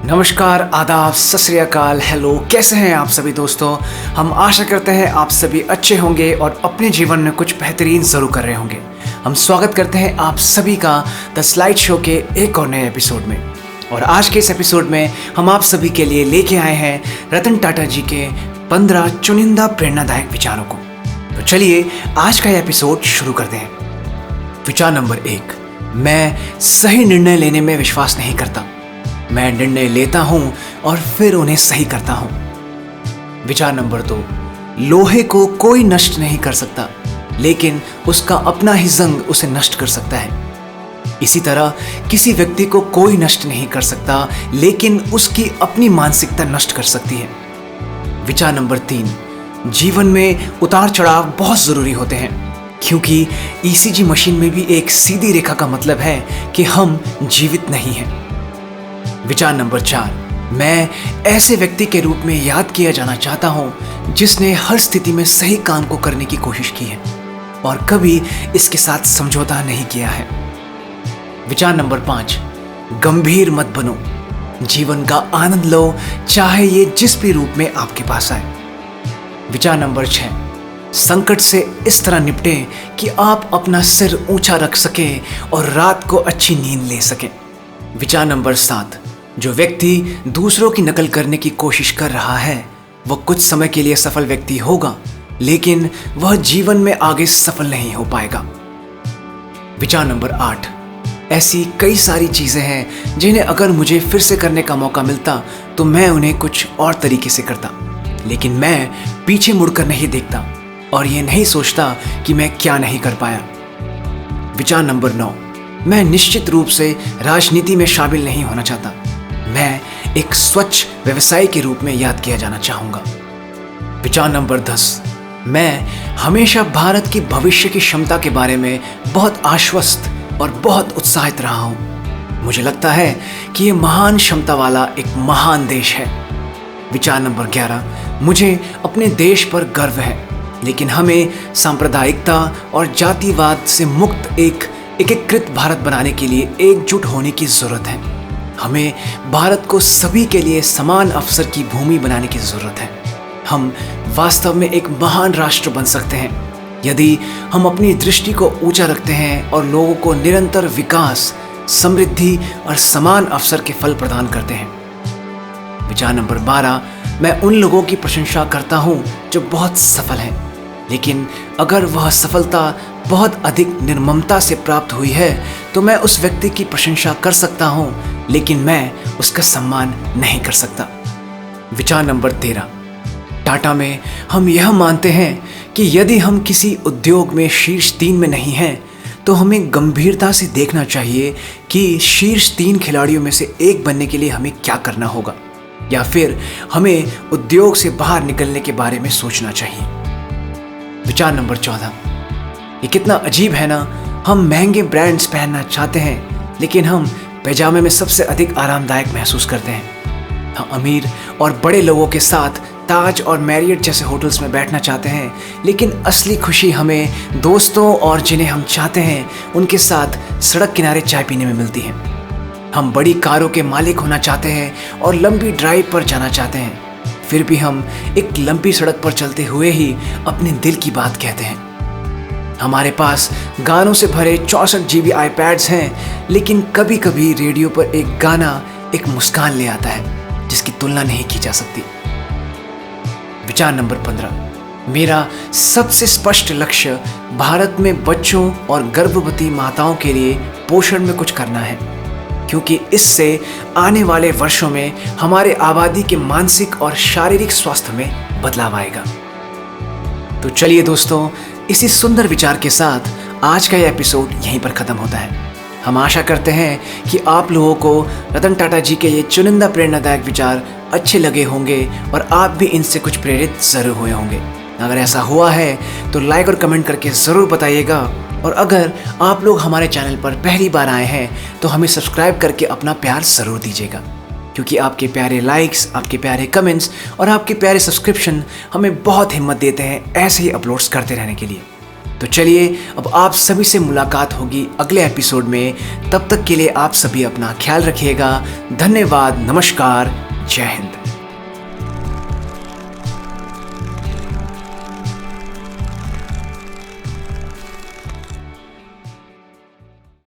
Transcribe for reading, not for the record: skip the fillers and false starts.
नमस्कार, आदाब, सत श्री अकाल, हेलो, कैसे हैं आप सभी दोस्तों। हम आशा करते हैं आप सभी अच्छे होंगे और अपने जीवन में कुछ बेहतरीन ज़रूर कर रहे होंगे। हम स्वागत करते हैं आप सभी का द स्लाइड शो के एक और नए एपिसोड में। और आज के इस एपिसोड में हम आप सभी के लिए लेके आए हैं रतन टाटा जी के 15 चुनिंदा प्रेरणादायक विचारों को। तो चलिए आज का एपिसोड शुरू करते हैं। विचार नंबर 1, मैं सही निर्णय लेने में विश्वास नहीं करता। मैं निर्णय लेता हूं और फिर उन्हें सही करता हूं। विचार नंबर 2, लोहे को कोई नष्ट नहीं कर सकता, लेकिन उसका अपना ही जंग उसे नष्ट कर सकता है। इसी तरह किसी व्यक्ति को कोई नष्ट नहीं कर सकता, लेकिन उसकी अपनी मानसिकता नष्ट कर सकती है। विचार नंबर 3, जीवन में उतार चढ़ाव बहुत जरूरी होते हैं, क्योंकि ईसीजी मशीन में भी एक सीधी रेखा का मतलब है कि हम जीवित नहीं हैं। विचार नंबर 4, मैं ऐसे व्यक्ति के रूप में याद किया जाना चाहता हूं जिसने हर स्थिति में सही काम को करने की कोशिश की है और कभी इसके साथ समझौता नहीं किया है। विचार नंबर 5, गंभीर मत बनो, जीवन का आनंद लो, चाहे ये जिस भी रूप में आपके पास आए। विचार नंबर 6, संकट से इस तरह निपटें कि आप अपना सिर ऊंचा रख सके और रात को अच्छी नींद ले सकें। विचार नंबर 7, जो व्यक्ति दूसरों की नकल करने की कोशिश कर रहा है वह कुछ समय के लिए सफल व्यक्ति होगा, लेकिन वह जीवन में आगे सफल नहीं हो पाएगा। विचार नंबर 8, ऐसी कई सारी चीजें हैं जिन्हें अगर मुझे फिर से करने का मौका मिलता तो मैं उन्हें कुछ और तरीके से करता, लेकिन मैं पीछे मुड़कर नहीं देखता और ये नहीं सोचता कि मैं क्या नहीं कर पाया। विचार नंबर 9, मैं निश्चित रूप से राजनीति में शामिल नहीं होना चाहता। मैं एक स्वच्छ व्यवसायी के रूप में याद किया जाना चाहूंगा। विचार नंबर 10, मैं हमेशा भारत की भविष्य की क्षमता के बारे में बहुत आश्वस्त और बहुत उत्साहित रहा हूं। मुझे लगता है कि यह महान क्षमता वाला एक महान देश है। विचार नंबर 11, मुझे अपने देश पर गर्व है, लेकिन हमें सांप्रदायिकता और जातिवाद से मुक्त एक एकीकृत भारत बनाने के लिए एकजुट होने की जरूरत है। हमें भारत को सभी के लिए समान अवसर की भूमि बनाने की जरूरत है। हम वास्तव में एक महान राष्ट्र बन सकते हैं यदि हम अपनी दृष्टि को ऊंचा रखते हैं और लोगों को निरंतर विकास, समृद्धि और समान अवसर के फल प्रदान करते हैं। विचार नंबर 12, मैं उन लोगों की प्रशंसा करता हूं जो बहुत सफल हैं, लेकिन अगर वह सफलता बहुत अधिक निर्ममता से प्राप्त हुई है तो मैं उस व्यक्ति की प्रशंसा कर सकता हूं, लेकिन मैं उसका सम्मान नहीं कर सकता। विचार नंबर 13, टाटा में हम यह मानते हैं कि यदि हम किसी उद्योग में शीर्ष 3 में नहीं हैं तो हमें गंभीरता से देखना चाहिए कि शीर्ष 3 खिलाड़ियों में से एक बनने के लिए हमें क्या करना होगा, या फिर हमें उद्योग से बाहर निकलने के बारे में सोचना चाहिए। विचार नंबर 14, ये कितना अजीब है ना, हम महंगे ब्रांड्स पहनना चाहते हैं लेकिन हम पैजामे में सबसे अधिक आरामदायक महसूस करते हैं। हम अमीर और बड़े लोगों के साथ ताज और मैरियट जैसे होटल्स में बैठना चाहते हैं, लेकिन असली खुशी हमें दोस्तों और जिन्हें हम चाहते हैं उनके साथ सड़क किनारे चाय पीने में मिलती है। हम बड़ी कारों के मालिक होना चाहते हैं और लंबी ड्राइव पर जाना चाहते हैं, फिर भी हम एक लंबी सड़क पर चलते हुए ही अपने दिल की बात कहते हैं। हमारे पास गानों से भरे 64 GB iPads हैं, लेकिन कभी कभी रेडियो पर एक गाना एक मुस्कान ले आता है जिसकी तुलना नहीं की जा सकती। विचार नंबर 15, मेरा सबसे स्पष्ट लक्ष्य भारत में बच्चों और गर्भवती माताओं के लिए पोषण में कुछ करना है, क्योंकि इससे आने वाले वर्षों में हमारे आबादी के मानसिक और शारीरिक स्वास्थ्य में बदलाव आएगा। तो चलिए दोस्तों, इसी सुंदर विचार के साथ आज का यह एपिसोड यहीं पर खत्म होता है। हम आशा करते हैं कि आप लोगों को रतन टाटा जी के ये चुनिंदा प्रेरणादायक विचार अच्छे लगे होंगे और आप भी इनसे कुछ प्रेरित जरूर हुए होंगे। अगर ऐसा हुआ है तो लाइक और कमेंट करके ज़रूर बताइएगा, और अगर आप लोग हमारे चैनल पर पहली बार आए हैं तो हमें सब्सक्राइब करके अपना प्यार ज़रूर दीजिएगा, क्योंकि आपके प्यारे लाइक्स, आपके प्यारे कमेंट्स और आपके प्यारे सब्सक्रिप्शन हमें बहुत हिम्मत देते हैं ऐसे ही अपलोड्स करते रहने के लिए। तो चलिए अब आप सभी से मुलाकात होगी अगले एपिसोड में। तब तक के लिए आप सभी अपना ख्याल रखिएगा। धन्यवाद, नमस्कार, जय हिंद।